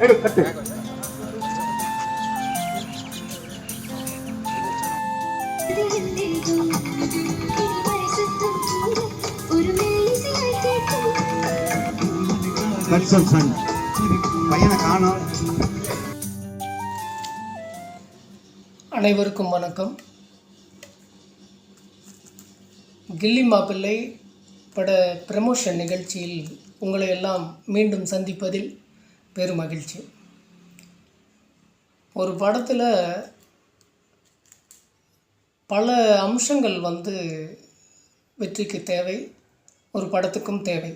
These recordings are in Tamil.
எடு கட்டு. பையனை காணோம். அனைவருக்கும் வணக்கம். கில்லி மாப்பிள்ளை பட ப்ரமோஷன் நிகழ்ச்சியில் உங்களை எல்லாம் மீண்டும் சந்திப்பதில் பெரும் மகிழ்ச்சி. ஒரு படத்தில் பல அம்சங்கள் வெற்றிக்கு தேவை, ஒரு படத்துக்கும் தேவை.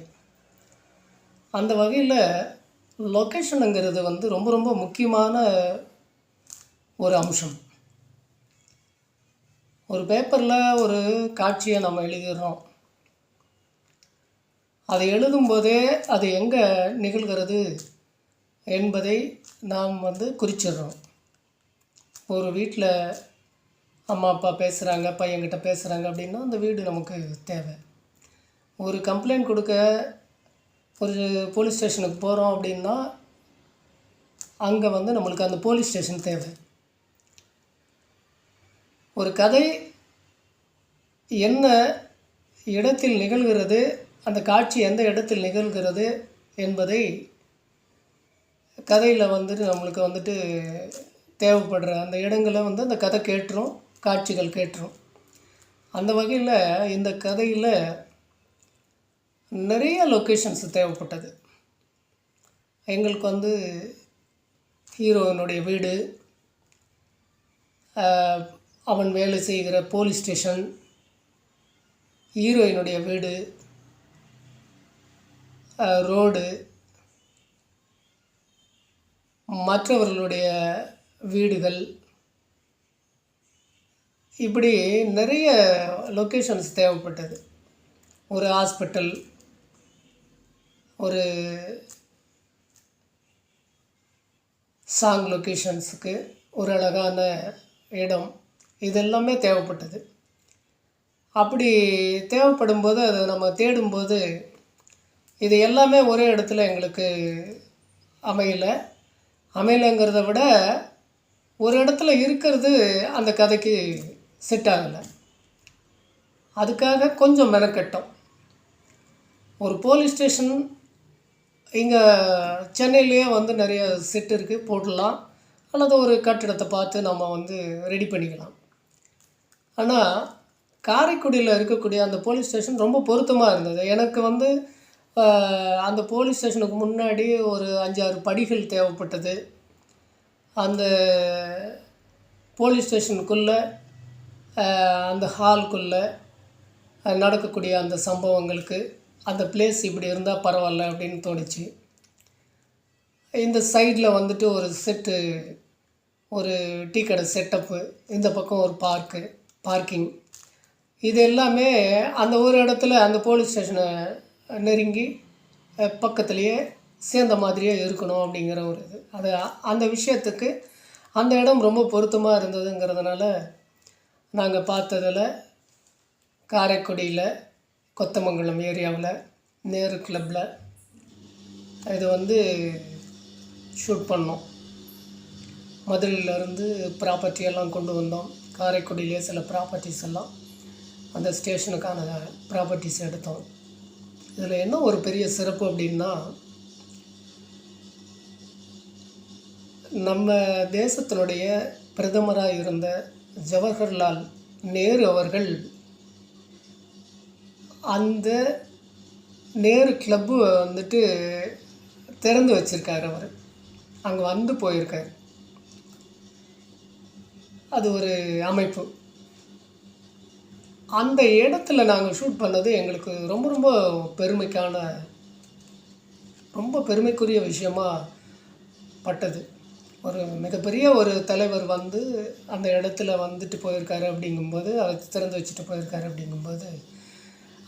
அந்த வகையில் லொக்கேஷனுங்கிறது ரொம்ப ரொம்ப முக்கியமான ஒரு அம்சம். ஒரு பேப்பரில் ஒரு காட்சியை நம்ம எழுதிடுறோம். அதை எழுதும்போதே அது எங்கே நிகழ்கிறது என்பதை நாம் குறிச்சிடுறோம். ஒரு வீட்டில் அம்மா அப்பா பேசுகிறாங்க, பையன்கிட்ட பேசுகிறாங்க அப்படின்னா அந்த வீடு நமக்கு தேவை. ஒரு கம்ப்ளைண்ட் கொடுக்க ஒரு போலீஸ் ஸ்டேஷனுக்கு போகிறோம் அப்படின்னா அங்கே நம்மளுக்கு அந்த போலீஸ் ஸ்டேஷன் தேவை. ஒரு கதை என்ன இடத்தில் நிகழ்கிறது, அந்த காட்சி எந்த இடத்தில் நிகழ்கிறது என்பதை கதையில் நம்மளுக்கு தேவைப்படுற அந்த இடங்களை அந்த கதை கேட்டுரும், காட்சிகள் கேட்டுரும். அந்த வகையில் இந்த கதையில் நிறைய லொக்கேஷன்ஸ் தேவைப்பட்டது. எங்களுக்கு ஹீரோயினுடைய வீடு, அவன் வேலை செய்கிற போலீஸ் ஸ்டேஷன், ஹீரோயினுடைய வீடு, ரோடு, மற்றவர்களுடைய வீடுகள், இப்படி நிறைய லொக்கேஷன்ஸ் தேவைப்பட்டது. ஒரு ஹாஸ்பிட்டல், ஒரு சாங் லொக்கேஷன்ஸுக்கு ஒரு அழகான இடம், இதெல்லாமே தேவைப்பட்டது. அப்படி தேவைப்படும்போது அதை நம்ம தேடும்போது இது எல்லாமே ஒரே இடத்துல எங்களுக்கு அமையலைங்கிறத விட ஒரு இடத்துல இருக்கிறது அந்த கதைக்கு செட் ஆகலை. அதுக்காக கொஞ்சம் மெனக்கட்டோம். ஒரு போலீஸ் ஸ்டேஷன் இங்கே சென்னையிலேயே நிறைய செட் இருக்குது, போடலாம். அல்லது ஒரு கட்டிடத்தை பார்த்து நம்ம ரெடி பண்ணிக்கலாம். ஆனால் காரைக்குடியில் இருக்கக்கூடிய அந்த போலீஸ் ஸ்டேஷன் ரொம்ப பொருத்தமாக இருந்தது. எனக்கு அந்த போலீஸ் ஸ்டேஷனுக்கு முன்னாடி ஒரு 5-6 படிகள் தேவைப்பட்டது. அந்த போலீஸ் ஸ்டேஷனுக்குள்ளே அந்த ஹாலுக்குள்ளே நடக்கக்கூடிய அந்த சம்பவங்களுக்கு அந்த பிளேஸ் இப்படி இருந்தால் பரவாயில்ல அப்படின்னு தோணுச்சு. இந்த சைடில் ஒரு செட்டு, ஒரு டீ கடை செட்டப்பு, இந்த பக்கம் ஒரு பார்க்கிங், இது எல்லாமே அந்த ஒரு இடத்துல அந்த போலீஸ் ஸ்டேஷனை நெருங்கி பக்கத்துலேயே சேர்ந்த மாதிரியே இருக்கணும் அப்படிங்கிற ஒரு இது. அந்த விஷயத்துக்கு அந்த இடம் ரொம்ப பொருத்தமாக இருந்ததுங்கிறதுனால நாங்கள் பார்த்ததில் காரைக்குடியில் கொத்தமங்கலம் ஏரியாவில் நேரு கிளப்பில் இது ஷூட் பண்ணோம். மதுரையிலேருந்து ப்ராப்பர்ட்டியெல்லாம் கொண்டு வந்தோம். காரைக்குடியிலே சில ப்ராப்பர்ட்டிஸ் எல்லாம் அந்த ஸ்டேஷனுக்கான ப்ராப்பர்ட்டிஸ் எடுத்தோம். இதில் என்ன ஒரு பெரிய சிறப்பு அப்படின்னா, நம்ம தேசத்தினுடைய பிரதமராக இருந்த ஜவஹர்லால் நேரு அவர்கள் அந்த நேரு கிளப்பு திறந்து வச்சுருக்கார். அவர் அங்கே போயிருக்கார். அது ஒரு அமைப்பு. அந்த இடத்துல நாங்கள் ஷூட் பண்ணது எங்களுக்கு ரொம்ப ரொம்ப ரொம்ப பெருமைக்குரிய விஷயமாக பட்டது. ஒரு மிகப்பெரிய ஒரு தலைவர் அந்த இடத்துல போயிருக்காரு அப்படிங்கும்போது, அதை திறந்து வச்சுட்டு போயிருக்காரு அப்படிங்கும்போது,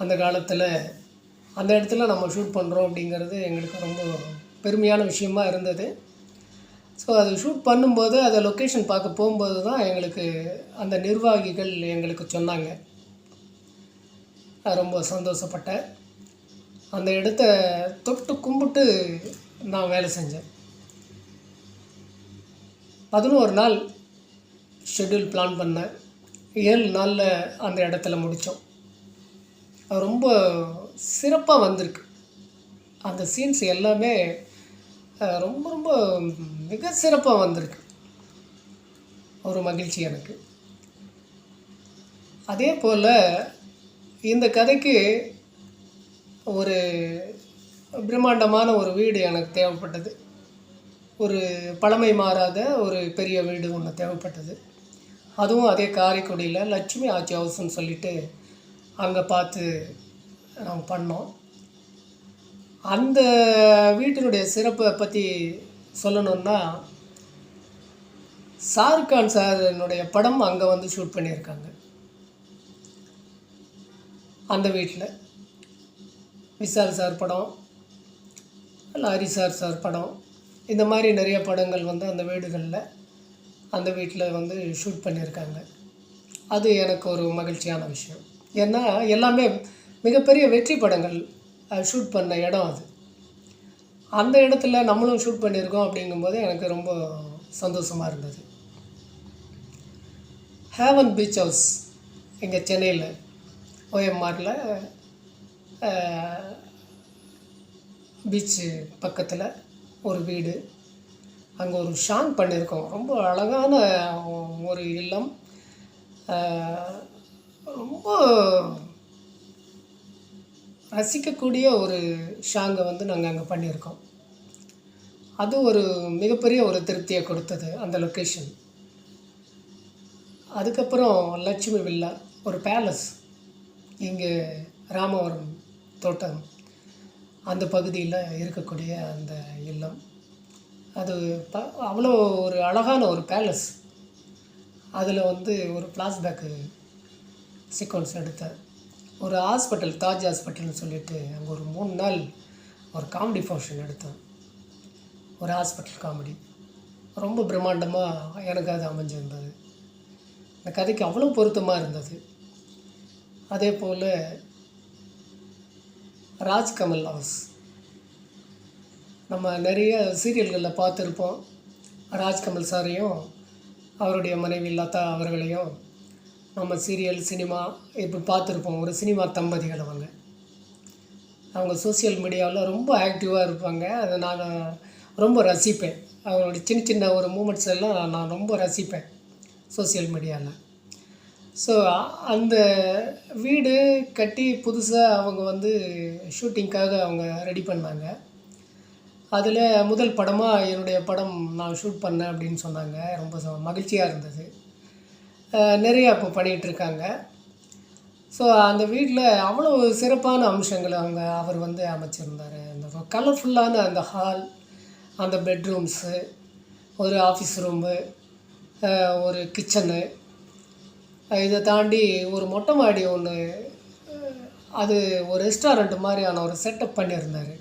அந்த காலத்தில் அந்த இடத்துல நம்ம ஷூட் பண்ணுறோம் அப்படிங்கிறது எங்களுக்கு ரொம்ப பெருமையான விஷயமா இருந்தது. ஸோ அது ஷூட் பண்ணும்போது அதை லொக்கேஷன் பார்க்க போகும்போது தான் எங்களுக்கு அந்த நிர்வாகிகள் எங்களுக்கு சொன்னாங்க. ரொம்ப சந்தோஷப்பட்டேன். அந்த இடத்த தொட்டு கும்பிட்டு நான் வேலை செஞ்சேன். 11 நாள் ஷெட்யூல் பிளான் பண்ணேன். 7 நாளில் அந்த இடத்துல முடித்தோம். அது ரொம்ப சிறப்பாக வந்திருக்கு. அந்த சீன்ஸ் எல்லாமே ரொம்ப ரொம்ப மிக சிறப்பாக வந்திருக்கு. ஒரு மகிழ்ச்சி எனக்கு. அதே போல் இந்த கதைக்கு ஒரு பிரம்மாண்டமான ஒரு வீடு எனக்கு தேவைப்பட்டது. ஒரு பழமை மாறாத ஒரு பெரிய வீடு ஒன்று தேவைப்பட்டது. அதுவும் அதே காரைக்குடியில் லட்சுமி ஆச்சி ஹவுஸ்ன்னு சொல்லிட்டு அங்கே பார்த்து நாங்கள் பண்ணோம். அந்த வீட்டினுடைய சிறப்பை பற்றி சொல்லணுன்னா, ஷாருக்கான் சாரினுடைய படம் அங்கே வந்து ஷூட் பண்ணியிருக்காங்க. அந்த வீட்டில் விஷால் சார் படம், லாரி சார் படம், இந்த மாதிரி நிறைய படங்கள் வந்து அந்த வீடுகளில் அந்த வீட்டில் வந்து ஷூட் பண்ணியிருக்காங்க. அது எனக்கு ஒரு மகிழ்ச்சியான விஷயம். ஏன்னா எல்லாமே மிகப்பெரிய வெற்றி படங்கள் ஷூட் பண்ண இடம் அது. அந்த இடத்துல நம்மளும் ஷூட் பண்ணியிருக்கோம் அப்படிங்கும்போது எனக்கு ரொம்ப சந்தோஷமாக இருந்தது. ஹேவன் பீச் ஹவுஸ் இங்கே சென்னையில் OMRல பீச்சு பக்கத்தில் ஒரு வீடு. அங்கே ஒரு ஷாங் பண்ணியிருக்கோம். ரொம்ப அழகான ஒரு இல்லம். ரொம்ப ரசிக்கக்கூடிய ஒரு ஷாங்கை வந்து நாங்கள் அங்கே பண்ணியிருக்கோம். அது ஒரு மிகப்பெரிய ஒரு திருப்தியை கொடுத்தது அந்த லொக்கேஷன். அதுக்கப்புறம் லட்சுமி வில்லா, ஒரு பேலஸ் இங்கே ராமவரம் தோட்டம் அந்த பகுதியில் இருக்கக்கூடிய அந்த இல்லம். அது அவ்வளோ ஒரு அழகான ஒரு பேலஸ். அதில் வந்து ஒரு ஃப்ளாஷ்பேக்கு சீக்வன்ஸ் எடுத்தேன். ஒரு ஹாஸ்பிட்டல், தாஜ் ஹாஸ்பிட்டல்னு சொல்லிட்டு அங்கே ஒரு 3 நாள் ஒரு காமெடி ஃபங்க்ஷன் எடுத்தேன். ஒரு ஹாஸ்பிட்டல் காமெடி ரொம்ப பிரம்மாண்டமாக எனக்கு அது அமைஞ்சிருந்தது. இந்த கதைக்கு அவ்வளோ பொருத்தமாக இருந்தது. அதே போல் ராஜ்கமல் ஹவுஸ் நம்ம நிறைய சீரியல்களில் பார்த்துருப்போம். ராஜ்கமல் சாரையும் அவருடைய மனைவி லதா அவர்களையும் நம்ம சீரியல், சினிமா இப்போ பார்த்துருப்போம். ஒரு சினிமா தம்பதிகள் அவங்க சோசியல் மீடியாவில் ரொம்ப ஆக்டிவாக இருப்பாங்க. அதை நான் ரொம்ப ரசிப்பேன். அவங்களுடைய சின்ன சின்ன ஒரு மூமெண்ட்ஸ் எல்லாம் நான் ரொம்ப ரசிப்பேன் சோசியல் மீடியாவில். ஸோ அந்த வீடு கட்டி புதுசாக அவங்க வந்து ஷூட்டிங்க்காக அவங்க ரெடி பண்ணாங்க. அதில் முதல் படமாக என்னுடைய படம் நான் ஷூட் பண்ணேன் அப்படின்னு சொன்னாங்க. ரொம்ப மகிழ்ச்சியாக இருந்தது. நிறையா இப்போ பண்ணிகிட்ருக்காங்க. ஸோ அந்த வீட்டில் அவ்வளோ சிறப்பான அம்சங்களை அவர் வந்து அமைச்சிருந்தார். அந்த கலர்ஃபுல்லான அந்த ஹால், அந்த பெட்ரூம்ஸு, ஒரு ஆஃபீஸ் ரூமு, ஒரு கிச்சனு, இதை தாண்டி ஒரு மொட்டை மாடி ஒன்று, அது ஒரு ரெஸ்டாரண்ட் மாதிரியான ஒரு செட்டப் பண்ணியிருந்தார்.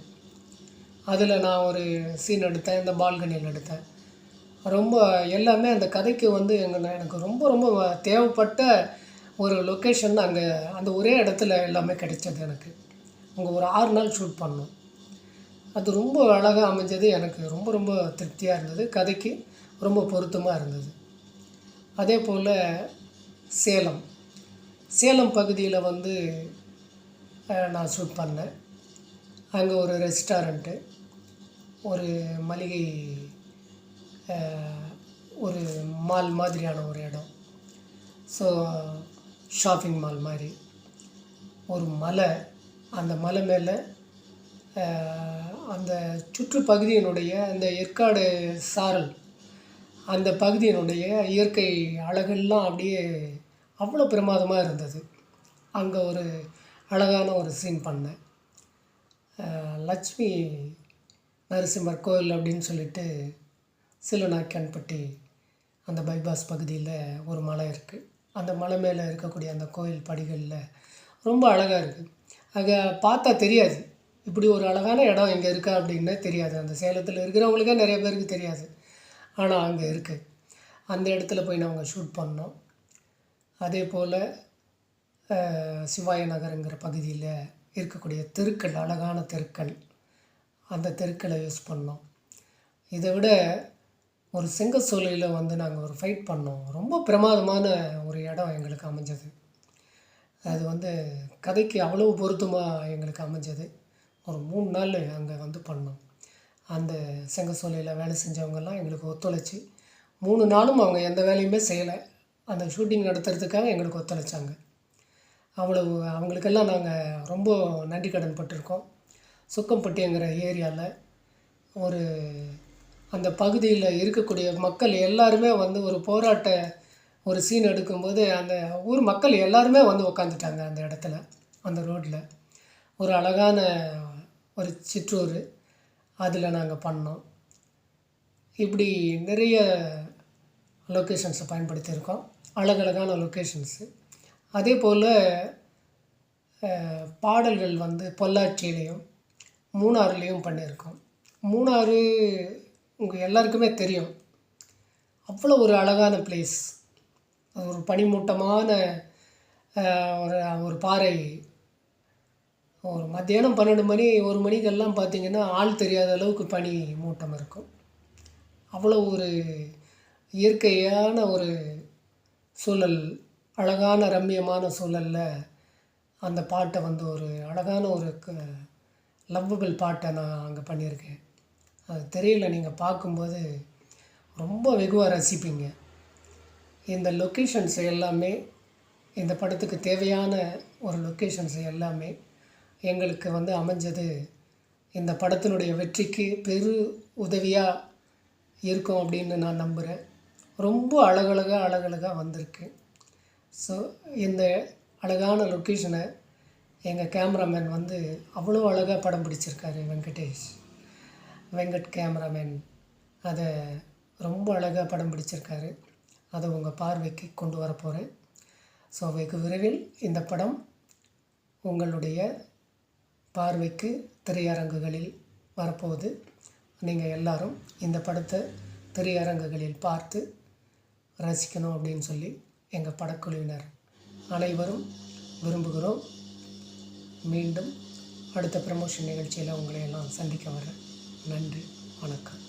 அதில் நான் ஒரு சீன் எடுத்தேன். இந்த பால்கனியில் எடுத்தேன். ரொம்ப எல்லாமே அந்த கதைக்கு வந்து எனக்கு ரொம்ப ரொம்ப தேவைப்பட்ட ஒரு லொக்கேஷன் அங்கே அந்த ஒரே இடத்துல எல்லாமே கிடைச்சது எனக்கு. அங்கே ஒரு 6 நாள் ஷூட் பண்ணோம். அது ரொம்ப அழகாக அமைஞ்சது. எனக்கு ரொம்ப ரொம்ப திருப்தியாக இருந்தது. கதைக்கு ரொம்ப பொருத்தமாக இருந்தது. அதே போல் சேலம் பகுதியில் வந்து நான் ஷூட் பண்ணேன். அங்கே ஒரு ரெஸ்டாரண்ட்டு, ஒரு மளிகை, ஒரு மால் மாதிரியான ஒரு இடம். ஸோ ஷாப்பிங் மால் மாதிரி ஒரு மலை, அந்த மலை மேலே அந்த சுற்றுப்பகுதியினுடைய அந்த ஏற்காடு சாரல், அந்த பகுதியினுடைய இயற்கை அழகெல்லாம் அப்படியே அவ்வளோ பிரமாதமாக இருந்தது. அங்கே ஒரு அழகான ஒரு சீன் பண்ணேன். லட்சுமி நரசிம்மர் கோயில் அப்படின்னு சொல்லிட்டு சிலுநாய்க்கன்பட்டி அந்த பைபாஸ் பகுதியில் ஒரு மலை இருக்குது. அந்த மலை மேலே இருக்கக்கூடிய அந்த கோயில் படிகளில் ரொம்ப அழகாக இருக்குது. அங்கே பார்த்தா தெரியாது, இப்படி ஒரு அழகான இடம் இங்கே இருக்கா அப்படின்னே தெரியாது. அந்த சேலத்தில் இருக்கிறவங்களுக்கே நிறைய பேருக்கு தெரியாது. ஆனால் அங்கே இருக்குது. அந்த இடத்துல போய் நாங்கள் ஷூட் பண்ணோம். அதே போல் சிவாய நகருங்கிற பகுதியில் இருக்கக்கூடிய தெருக்கள், அழகான தெருக்கள், அந்த தெருக்களை யூஸ் பண்ணோம். இதை விட ஒரு செங்கற்சூளையில் வந்து நாங்கள் ஒரு ஃபைட் பண்ணோம். ரொம்ப பிரமாதமான ஒரு இடம் எங்களுக்கு அமைஞ்சது. அது வந்து கதைக்கு அவ்வளோ பொருத்தமாக எங்களுக்கு அமைஞ்சது. ஒரு 3 நாள் அங்கே வந்து பண்ணோம். அந்த செங்கற்சூளையில் வேலை செஞ்சவங்கெல்லாம் எங்களுக்கு ஒத்துழைச்சி 3 நாளும் அவங்க எந்த வேலையுமே செய்யலை. அந்த ஷூட்டிங் நடத்துறதுக்காக எங்களுக்கு ஒத்துழைச்சாங்க. அவ்வளவு அவங்களுக்கெல்லாம் நாங்கள் ரொம்ப நன்றி கடன் பட்டிருக்கோம். சுக்கம்பட்டிங்கிற ஏரியாவில் ஒரு அந்த பகுதியில் இருக்கக்கூடிய மக்கள் எல்லாருமே வந்து ஒரு சீன் எடுக்கும்போது அந்த ஊர் மக்கள் எல்லாருமே வந்து உக்காந்துட்டாங்க அந்த இடத்துல, அந்த ரோட்டில். ஒரு அழகான ஒரு சிற்றூர், அதில் நாங்கள் பண்ணோம். இப்படி நிறைய லொக்கேஷன்ஸை பயன்படுத்தியிருக்கோம். அழகழகான லொக்கேஷன்ஸு. அதே போல் பாடல்கள் வந்து பொள்ளாச்சியிலையும் மூணாறுலேயும் பண்ணியிருக்கோம். மூணாறு உங்கள் எல்லாருக்குமே தெரியும். அவ்வளோ ஒரு அழகான பிளேஸ். அது ஒரு பனிமூட்டமான ஒரு ஒரு பாறை. ஒரு மத்தியானம் 12 மணி 1 மணிக்கெல்லாம் பார்த்திங்கன்னா ஆள் தெரியாத அளவுக்கு பனி மூட்டம் இருக்கும். அவ்வளோ ஒரு இயற்கையான ஒரு சூழல், அழகான ரம்மியமான சூழலில் அந்த பாட்டை வந்து ஒரு அழகான ஒரு லவ்வபிள் பாட்டை நான் அங்கே பண்ணியிருக்கேன். அது திரையில் நீங்கள் பார்க்கும்போது ரொம்ப வெகுவாக ரசிப்பீங்க. இந்த லொக்கேஷன்ஸ் எல்லாமே, இந்த படத்துக்கு தேவையான ஒரு லொக்கேஷன்ஸ் எல்லாமே எங்களுக்கு வந்து அமைஞ்சது இந்த படத்தினுடைய வெற்றிக்கு பெரு உதவியாக இருக்கும் அப்படின்னு நான் நம்புகிறேன். ரொம்ப அழகழகாக வந்திருக்கு. ஸோ இந்த அழகான லொக்கேஷனை எங்கள் கேமராமேன் வந்து அவ்வளோ அழகாக படம் பிடிச்சிருக்காரு. வெங்கட் கேமராமேன் அதை ரொம்ப அழகாக படம் பிடிச்சிருக்காரு. அதை உங்கள் பார்வைக்கு கொண்டு வர போகிறேன். ஸோ வெகு விரைவில் இந்த படம் உங்களுடைய பார்வைக்கு திரையரங்குகளில் வரப்போகுது. நீங்கள் எல்லாரும் இந்த படத்தை திரையரங்குகளில் பார்த்து ரசிக்கணும் அப்படின்னு சொல்லி எங்கள் படக்குழுவினர் அனைவரும் விரும்புகிறோம். மீண்டும் அடுத்த ப்ரமோஷன் நிகழ்ச்சியில் உங்களை எல்லாம் சந்திக்க வரேன். நன்றி, வணக்கம்.